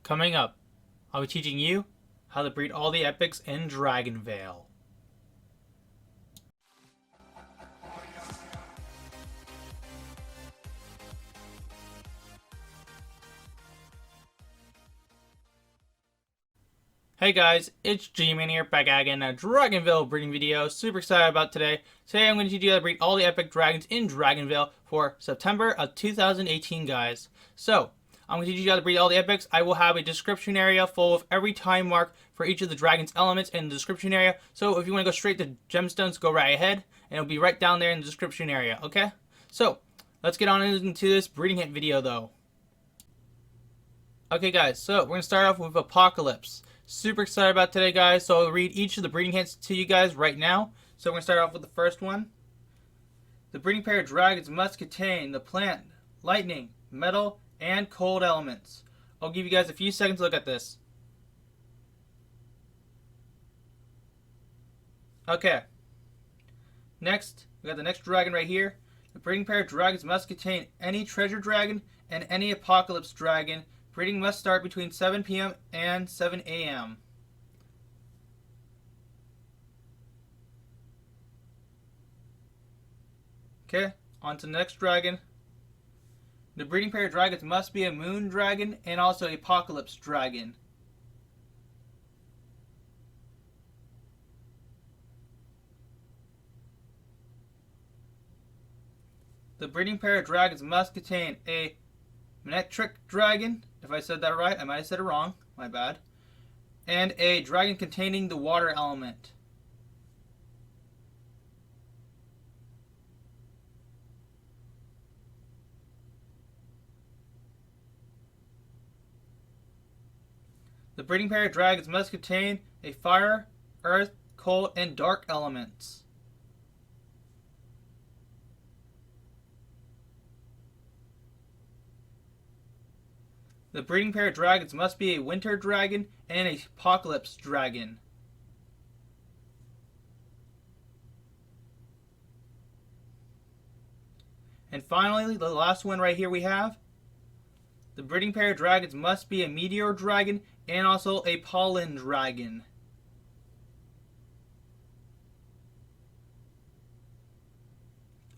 Coming up, I'll be teaching you how to breed all the epics in Dragonvale. Hey guys, it's G-Man here, back again in a Dragonvale breeding video. Super excited about today. Today I'm going to teach you how to breed all the epic dragons in Dragonvale for September of 2018, guys. So, I'm going to teach you how to breed all the epics. I will have a description area full of every time mark for each of the dragon's elements in the description area. So if you want to go straight to gemstones, go right ahead, and it'll be right down there in the description area, okay? So, let's get on into this breeding hint video though. Okay guys, so we're going to start off with Apocalypse. Super excited about today, guys. So I'll read each of the breeding hints to you guys right now. So we're going to start off with the first one. The breeding pair of dragons must contain the plant, lightning, metal, and cold elements. I'll give you guys a few seconds to look at this. Okay. Next, we got the next dragon right here. The breeding pair of dragons must contain any treasure dragon and any apocalypse dragon. Breeding must start between 7 p.m. and 7 a.m. Okay, on to the next dragon. The breeding pair of dragons must be a moon dragon and also a apocalypse dragon. The breeding pair of dragons must contain a Menetric dragon, if I said that right, I might have said it wrong, my bad, and a dragon containing the water element. The breeding pair of dragons must contain a fire, earth, cold, and dark elements. The breeding pair of dragons must be a winter dragon and an apocalypse dragon. And finally, the last one right here we have. The breeding pair of dragons must be a meteor dragon and also a pollen dragon.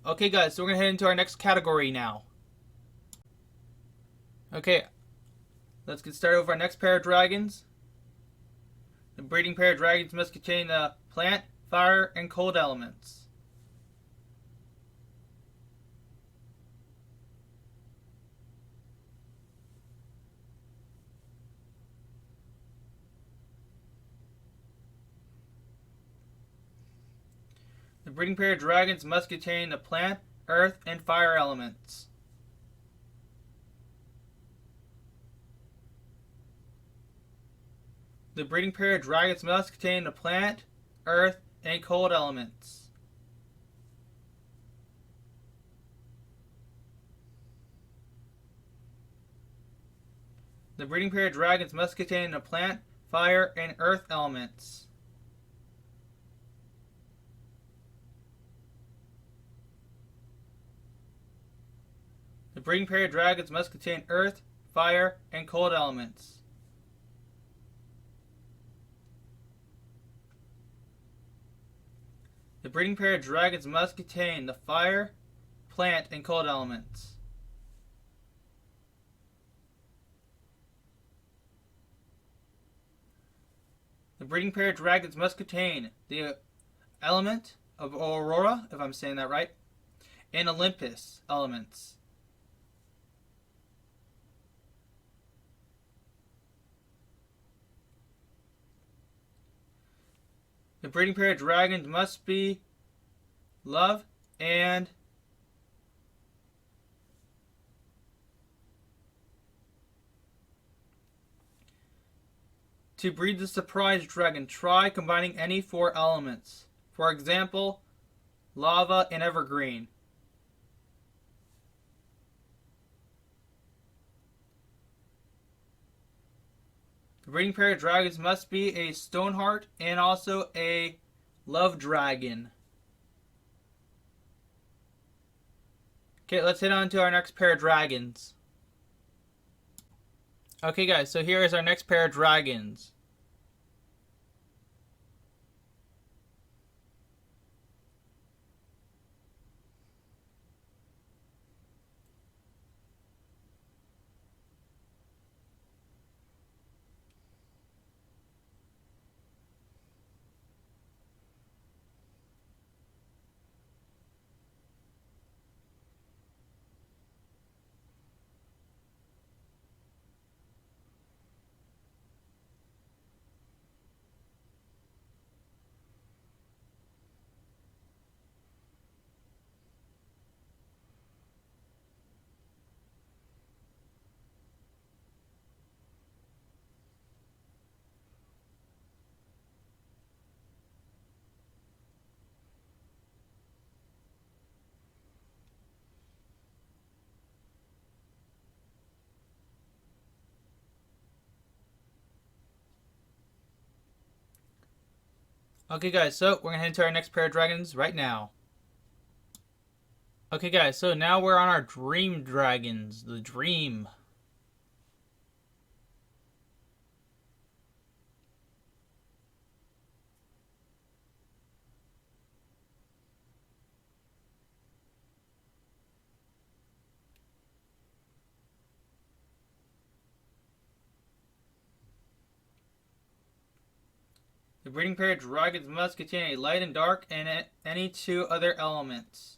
Okay guys, so we're going to head into our next category now. Okay, let's get started with our next pair of dragons. The breeding pair of dragons must contain the plant, fire, and cold elements. The breeding pair of dragons must contain the plant, earth, and fire elements. The breeding pair of dragons must contain the plant, earth, and cold elements. The breeding pair of dragons must contain the plant, fire, and earth elements. The breeding pair of dragons must contain earth, fire, and cold elements. The breeding pair of dragons must contain the fire, plant, and cold elements. The breeding pair of dragons must contain the element of Aurora, if I'm saying that right, and Olympus elements. The breeding pair of dragons must be love and to breed the surprise dragon, try combining any 4 elements. For example, lava and evergreen. The breeding pair of dragons must be a Stoneheart and also a Love Dragon. Okay, let's head on to our next pair of dragons. Okay guys, so here is our next pair of dragons. Okay guys, so we're gonna head into our next pair of dragons right now. Okay guys, so now we're on our dream dragons, the dream. The breeding pair of dragons must contain a light and dark and any two other elements.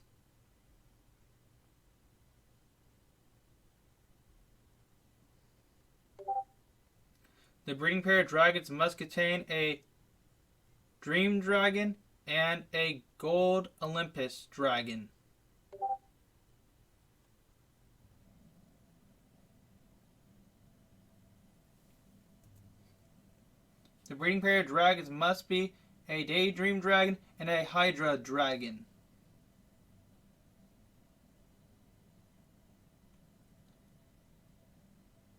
The breeding pair of dragons must contain a dream dragon and a gold Olympus dragon. The breeding pair of dragons must be a daydream dragon and a hydra dragon.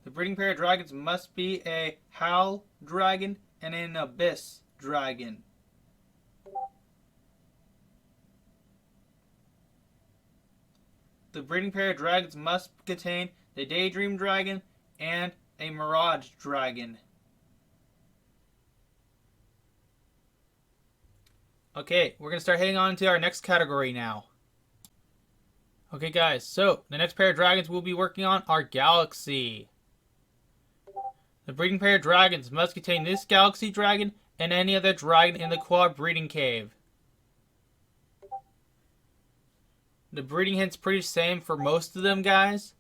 The breeding pair of dragons must be a howl dragon and an abyss dragon. The breeding pair of dragons must contain the daydream dragon and a mirage dragon. Okay, we're going to start heading on to our next category now. Okay guys, so the next pair of dragons we'll be working on are Galaxy. The breeding pair of dragons must contain this Galaxy dragon and any other dragon in the quad breeding cave. The breeding hint's pretty same for most of them, guys.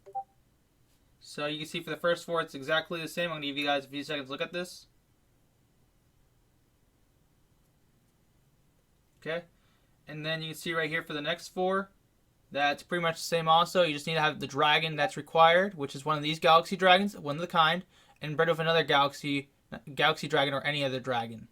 So you can see for the first four it's exactly the same. I'm going to give you guys a few seconds to look at this. Okay, and then you can see right here for the next four, that's pretty much the same also. You just need to have the dragon that's required, which is one of these Galaxy dragons, one of the kind, and bred with another Galaxy dragon or any other dragon.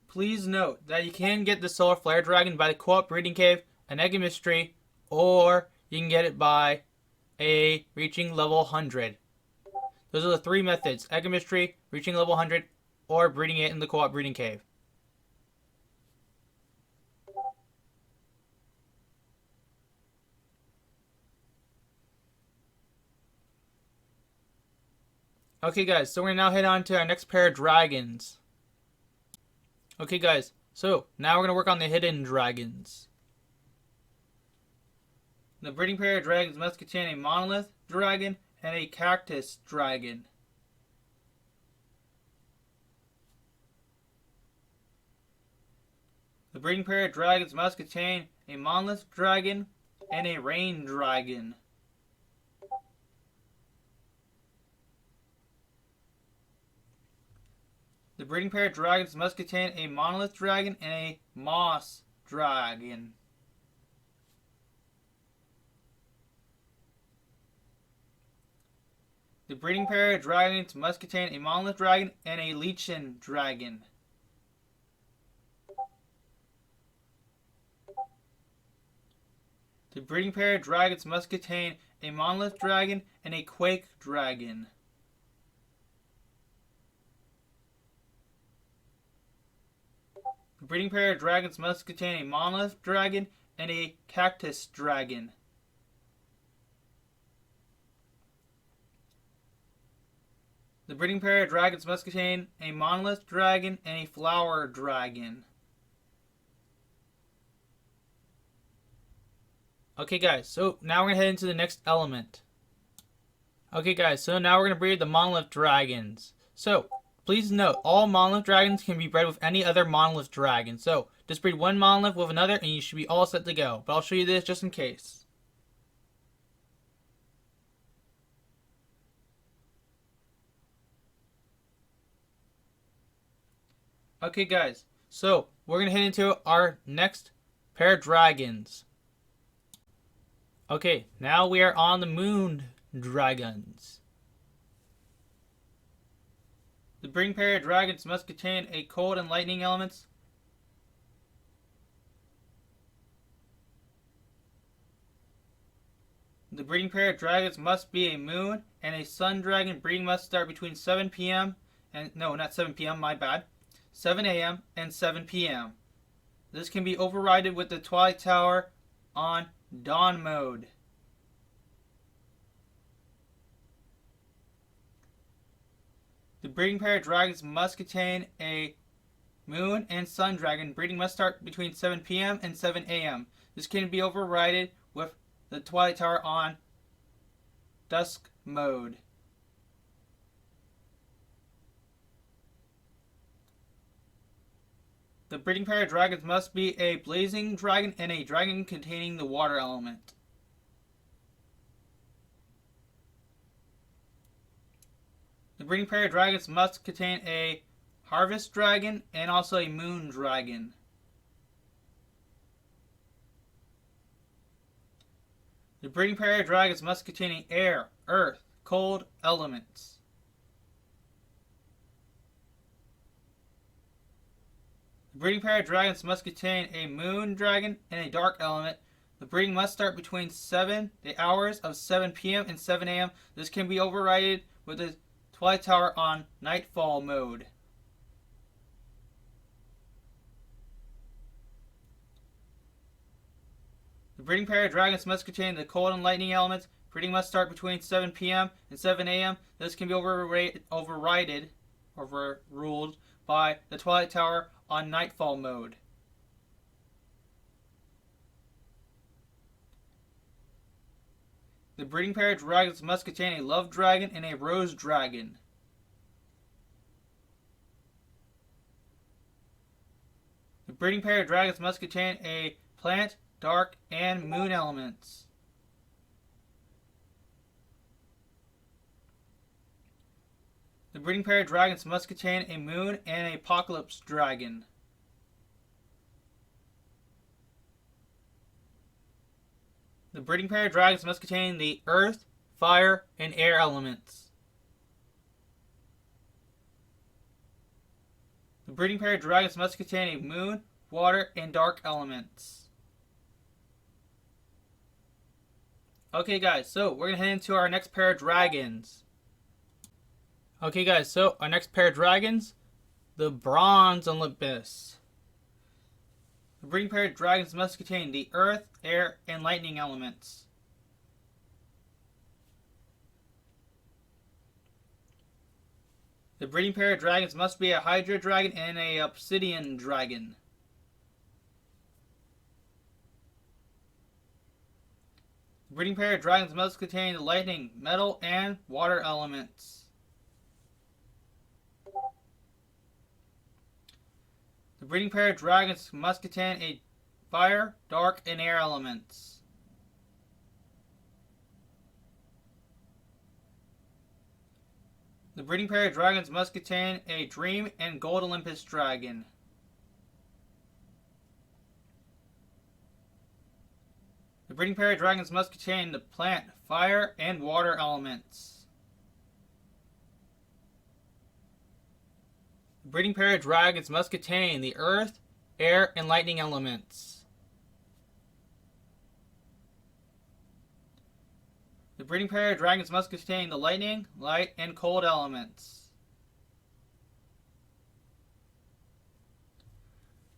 Please note that you can get the Solar Flare Dragon by the Co-op Breeding Cave, an Egg of Mystery, or you can get it by reaching level 100. Those are the three methods: Egg of Mystery, reaching level 100, or breeding it in the Co-op Breeding Cave. Okay guys, so we're going to now head on to our next pair of dragons. Okay guys, so now we're going to work on the hidden dragons. The breeding pair of dragons must contain a Monolith dragon and a Cactus dragon. The breeding pair of dragons must contain a Monolith dragon and a Rain dragon. The breeding pair of dragons must contain a Monolith dragon and a Moss dragon. The breeding pair of dragons must contain a Monolith dragon and a Lichen dragon. The breeding pair of dragons must contain a Monolith dragon, and a Quake dragon. The breeding pair of dragons must contain a Monolith dragon and a Cactus dragon. The breeding pair of dragons must contain a Monolith dragon and a Flower dragon. Okay guys, so now we're going to head into the next element. Okay guys, so now we're going to breed the Monolith dragons. So, please note, all Monolith dragons can be bred with any other Monolith dragon. So, just breed one Monolith with another and you should be all set to go. But I'll show you this just in case. Okay guys, so we're going to head into our next pair of dragons. Okay, now we are on the moon dragons. The breeding pair of dragons must contain a cold and lightning elements. The breeding pair of dragons must be a moon and a sun dragon. Breeding must start between 7 p.m. and no, not 7 p.m. my bad. 7 a.m. and 7 p.m. This can be overridden with the Twilight Tower on dawn mode. The breeding pair of dragons must contain a moon and sun dragon. Breeding must start between 7 p.m. and 7 a.m. This can be overridden with the Twilight Tower on dusk mode. The breeding pair of dragons must be a blazing dragon and a dragon containing the water element. The breeding pair of dragons must contain a harvest dragon and also a moon dragon. The breeding pair of dragons must contain air, earth, cold elements. The breeding pair of dragons must contain a moon dragon and a dark element. The breeding must start between the hours of 7 p.m. and 7 a.m. This can be overridden with the Twilight Tower on nightfall mode. The breeding pair of dragons must contain the cold and lightning elements. Breeding must start between 7 p.m. and 7 a.m. This can be overruled by the Twilight Tower on nightfall mode. The breeding pair of dragons must contain a love dragon and a rose dragon. The breeding pair of dragons must contain a plant, dark, and moon elements. The breeding pair of dragons must contain a moon and an apocalypse dragon. The breeding pair of dragons must contain the earth, fire, and air elements. The breeding pair of dragons must contain a moon, water, and dark elements. Okay guys, so we're going to head into our next pair of dragons. Okay guys, so our next pair of dragons, the bronze Olympus. The breeding pair of dragons must contain the earth, air, and lightning elements. The breeding pair of dragons must be a Hydra dragon and a obsidian dragon. The breeding pair of dragons must contain the lightning, metal, and water elements. The breeding pair of dragons must contain a fire, dark, and air elements. The breeding pair of dragons must contain a dream and gold Olympus dragon. The breeding pair of dragons must contain the plant, fire, and water elements. The breeding pair of dragons must contain the earth, air, and lightning elements. The breeding pair of dragons must contain the lightning, light, and cold elements.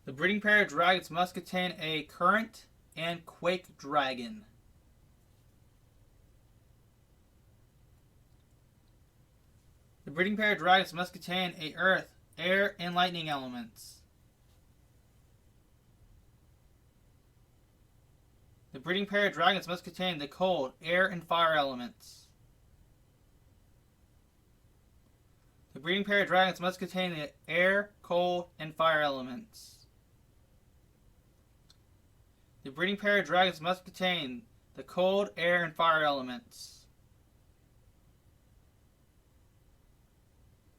The breeding pair of dragons must contain a current and quake dragon. The breeding pair of dragons must contain a earth, air, and lightning elements. The breeding pair of dragons must contain the cold, air, and fire elements. The breeding pair of dragons must contain the air, cold, and fire elements. The breeding pair of dragons must contain the cold, air, and fire elements.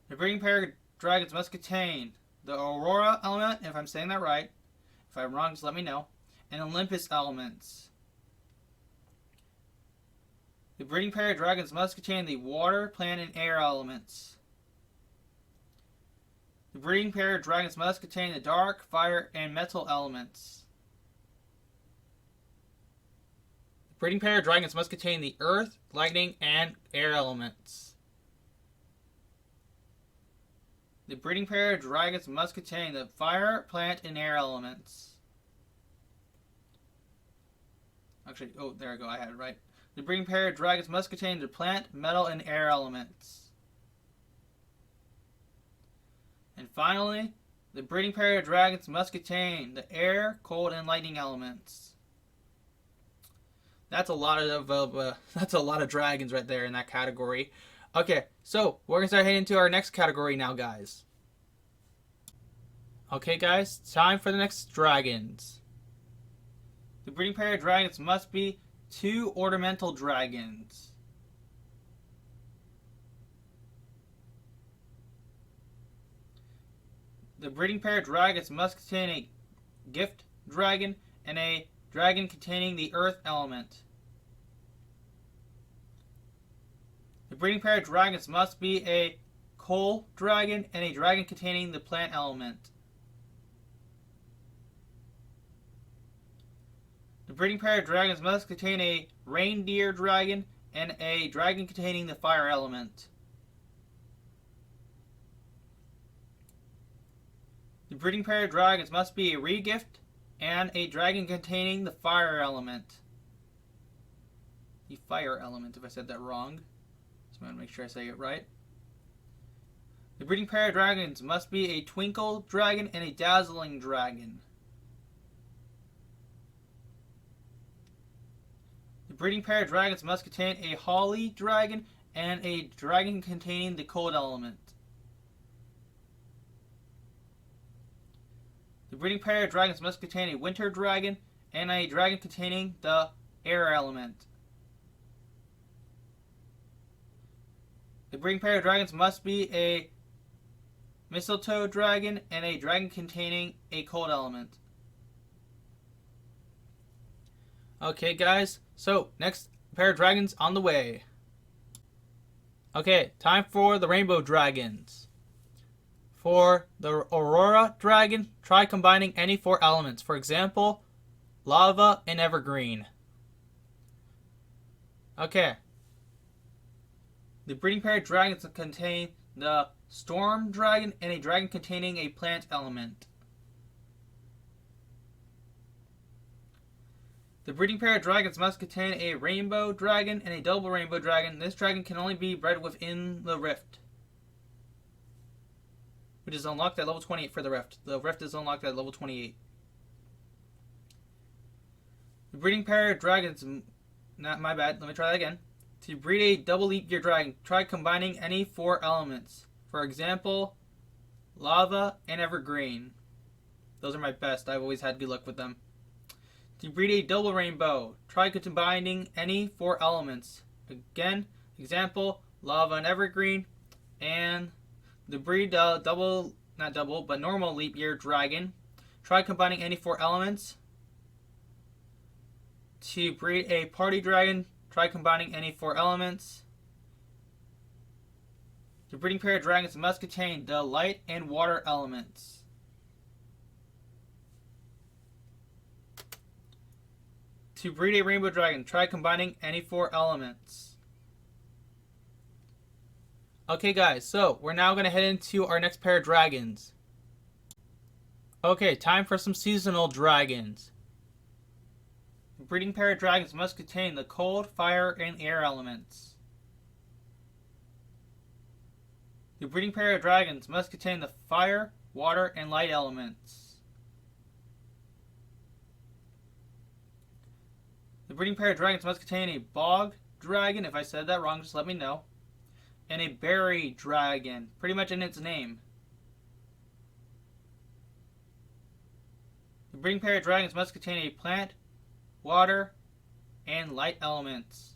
The breeding pair of dragons must contain the Aurora element, if I'm saying that right. If I'm wrong, just let me know. And Olympus elements. The breeding pair of dragons must contain the water, plant, and air elements. The breeding pair of dragons must contain the dark, fire, and metal elements. The breeding pair of dragons must contain the earth, lightning, and air elements. The breeding pair of dragons must contain the fire, plant, and air elements. Actually, oh, there I go, I had it right. The breeding pair of dragons must contain the plant, metal, and air elements. And finally, the breeding pair of dragons must contain the air, cold, and lightning elements. That's a lot of dragons right there in that category. Okay, so we're gonna start heading into our next category now, guys. Okay, guys, time for the next dragons. The breeding pair of dragons must be 2 ornamental dragons. The breeding pair of dragons must contain a gift dragon and a dragon containing the earth element. The breeding pair of dragons must be a coal dragon and a dragon containing the plant element. The breeding pair of dragons must contain a reindeer dragon and a dragon containing the fire element. The breeding pair of dragons must be a regift and a dragon containing the fire element. The fire element, if I said that wrong. So I'm going to make sure I say it right. The breeding pair of dragons must be a twinkle dragon and a dazzling dragon. The breeding pair of dragons must contain a holly dragon and a dragon containing the cold element. The breeding pair of dragons must contain a winter dragon and a dragon containing the air element. The breeding pair of dragons must be a mistletoe dragon and a dragon containing a cold element. Okay, guys, so next pair of dragons on the way. Okay, time for the rainbow dragons. For the Aurora dragon, try combining any 4 elements. For example, lava and evergreen. Okay. The breeding pair of dragons contain the storm dragon and a dragon containing a plant element. The breeding pair of dragons must contain a rainbow dragon and a double rainbow dragon. This dragon can only be bred within the rift, which is unlocked at level 28 for the rift. The rift is unlocked at level 28. The breeding pair of dragons, not my bad, let me try that again. To breed a double leap year dragon, try combining any 4 elements. For example, lava and evergreen. Those are my best. I've always had good luck with them. To breed a double rainbow, try combining any 4 elements. Again, example, lava and evergreen. And to breed a normal leap year dragon, try combining any 4 elements. To breed a party dragon, try combining any 4 elements. The breeding pair of dragons must contain the light and water elements. To breed a rainbow dragon, try combining any 4 elements. Okay guys, so we're now going to head into our next pair of dragons. Okay, time for some seasonal dragons. The breeding pair of dragons must contain the cold, fire, and air elements. The breeding pair of dragons must contain the fire, water, and light elements. The breeding pair of dragons must contain a bog dragon, if I said that wrong, just let me know, and a berry dragon, pretty much in its name. The breeding pair of dragons must contain a plant, water, and light elements.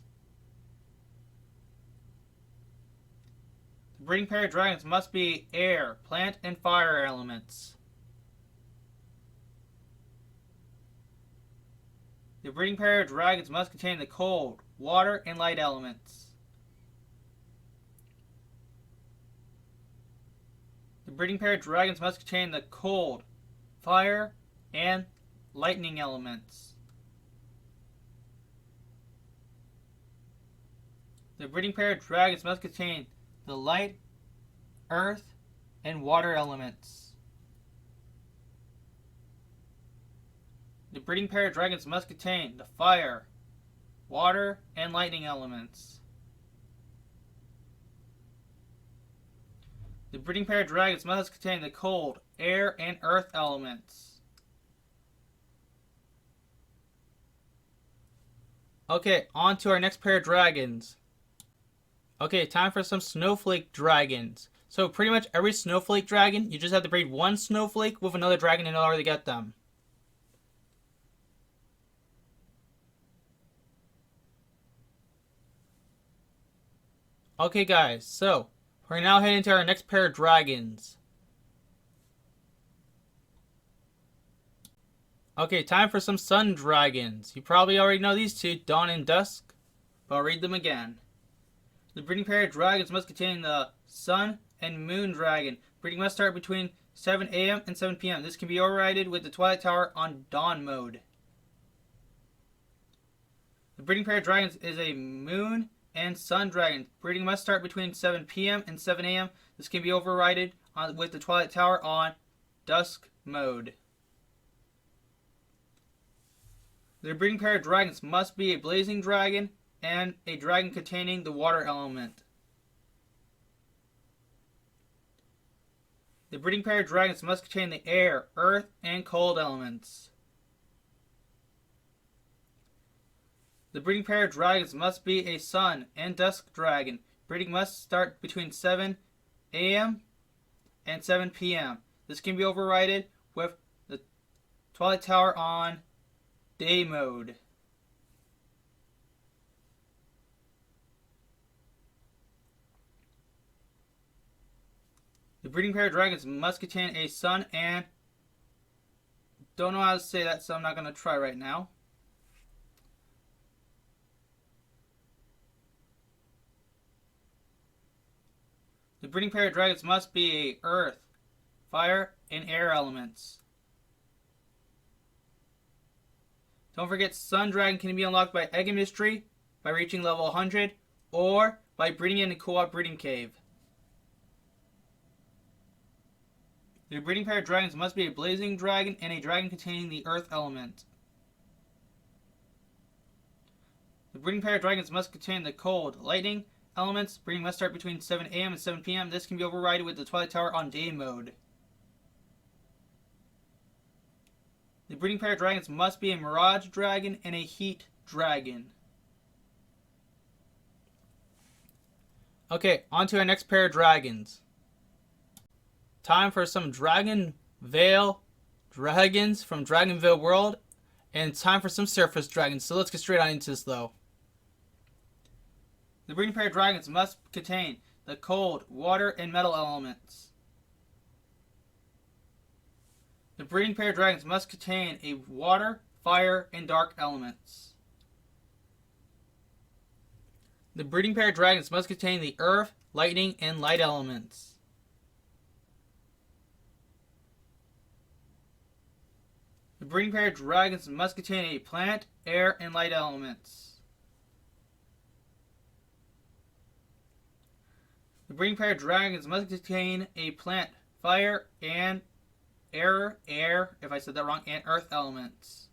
The breeding pair of dragons must be air, plant, and fire elements. The breeding pair of dragons must contain the cold, water, and light elements. The breeding pair of dragons must contain the cold, fire, and lightning elements. The breeding pair of dragons must contain the light, earth, and water elements. The breeding pair of dragons must contain the fire, water, and lightning elements. The breeding pair of dragons must contain the cold, air, and earth elements. Okay, on to our next pair of dragons. Okay, time for some snowflake dragons. So pretty much every snowflake dragon, you just have to breed one snowflake with another dragon in order to get them. Okay guys, so we're now heading to our next pair of dragons. Okay, time for some sun dragons. You probably already know these two, Dawn and Dusk, but I'll read them again. The breeding pair of dragons must contain the sun and moon dragon. Breeding must start between 7 a.m. and 7 p.m. This can be overridden with the Twilight Tower on dawn mode. The breeding pair of dragons is a moon and sun dragon. Breeding must start between 7 p.m. and 7 a.m. This can be overridden with the Twilight Tower on dusk mode. The breeding pair of dragons must be a blazing dragon and a dragon containing the water element. The breeding pair of dragons must contain the air, earth, and cold elements. The breeding pair of dragons must be a sun and dusk dragon. Breeding must start between 7 a.m. and 7 p.m. This can be overridden with the Twilight Tower on day mode. The breeding pair of dragons must contain a sun and... Don't know how to say that, so I'm not going to try right now. The breeding pair of dragons must be a earth, fire, and air elements. Don't forget, Sun Dragon can be unlocked by Egg and Mystery by reaching level 100 or by breeding in a co-op breeding cave. The breeding pair of dragons must be a blazing dragon and a dragon containing the earth element. The breeding pair of dragons must contain the cold, lightning elements. Breeding must start between 7 a.m. and 7 p.m. This can be overridden with the Twilight Tower on day mode. The breeding pair of dragons must be a mirage dragon and a heat dragon. Okay, on to our next pair of dragons. Time for some Dragonvale dragons from Dragonvale World, and time for some surface dragons. So let's get straight on into this though. The breeding pair of dragons must contain the cold, water, and metal elements. The breeding pair of dragons must contain a water, fire, and dark elements. The breeding pair of dragons must contain the earth, lightning, and light elements. The breeding pair of dragons must contain a plant, air, and light elements. The breeding pair of dragons must contain a plant, fire, and air, if I said that wrong, and earth elements.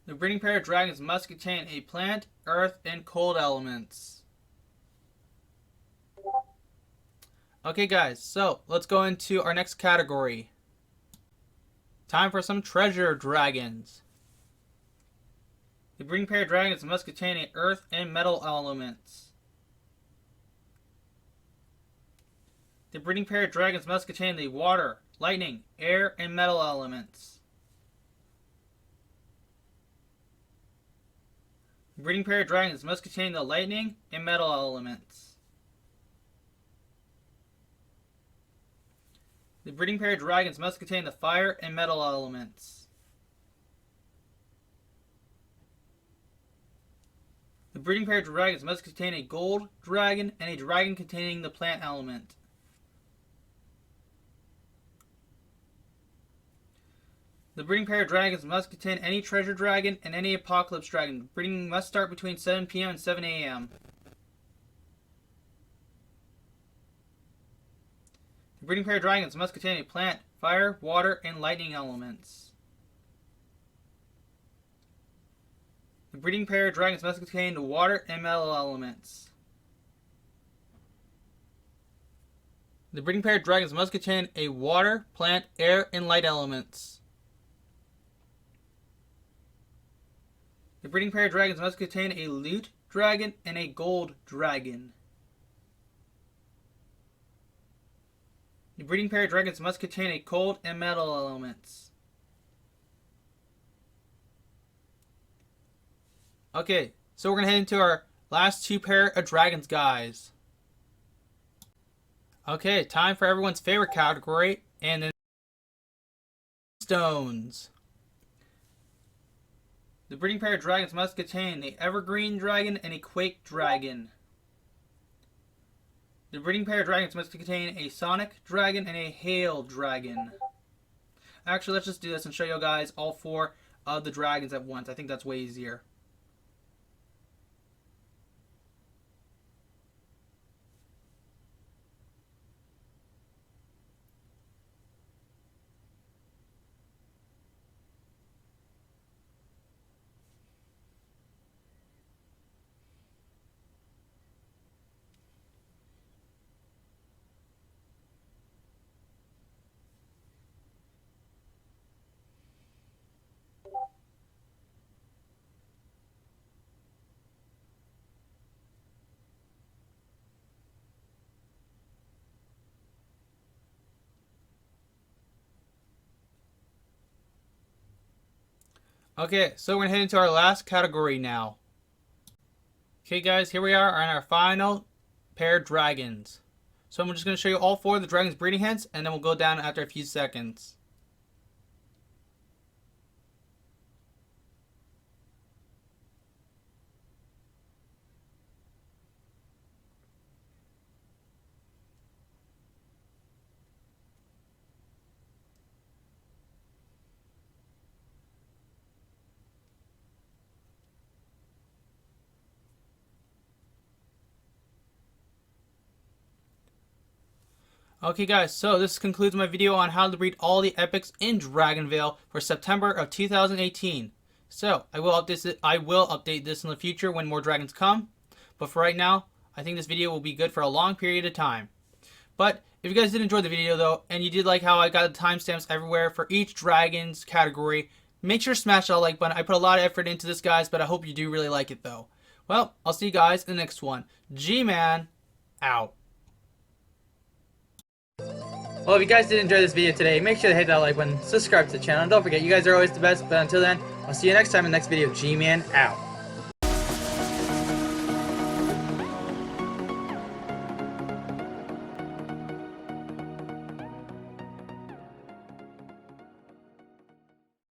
The breeding pair of dragons must contain a plant, earth, and cold elements. Okay guys, so let's go into our next category. Time for some treasure dragons. The breeding pair of dragons must contain a earth and metal elements. The breeding pair of dragons must contain the water, lightning, air, and metal elements. The breeding pair of dragons must contain the lightning and metal elements. The breeding pair of dragons must contain the fire and metal elements. The breeding pair of dragons must contain a gold dragon and a dragon containing the plant element. The breeding pair of dragons must contain any treasure dragon and any apocalypse dragon. Breeding must start between 7 p.m. and 7 a.m. The breeding pair of dragons must contain a plant, fire, water, and lightning elements. The breeding pair of dragons must contain the water and metal elements. The breeding pair of dragons must contain a water, plant, air, and light elements. The breeding pair of dragons must contain a loot dragon and a gold dragon. The breeding pair of dragons must contain a cold and metal elements. Okay, so we're going to head into our last two pair of dragons, guys. Okay, time for everyone's favorite category, and then stones. The breeding pair of dragons must contain the evergreen dragon and a quake dragon. The breeding pair of dragons must contain a sonic dragon and a hail dragon. Actually, let's just do this and show you guys all four of the dragons at once. I think that's way easier. Okay, so we're going to head into our last category now. Okay guys, here we are on our final pair of dragons. So I'm just going to show you all four of the dragons' breeding hints, and then we'll go down after a few seconds. Okay guys, so this concludes my video on how to breed all the epics in Dragonvale for September of 2018. So, I will update this in the future when more dragons come. But for right now, I think this video will be good for a long period of time. But, if you guys did enjoy the video though, and you did like how I got the timestamps everywhere for each dragon's category, make sure to smash that like button. I put a lot of effort into this guys, but I hope you do really like it though. Well, I'll see you guys in the next one. G-Man, out. Well, if you guys did enjoy this video today, make sure to hit that like button, subscribe to the channel, and don't forget, you guys are always the best. But until then, I'll see you next time in the next video. G-Man out.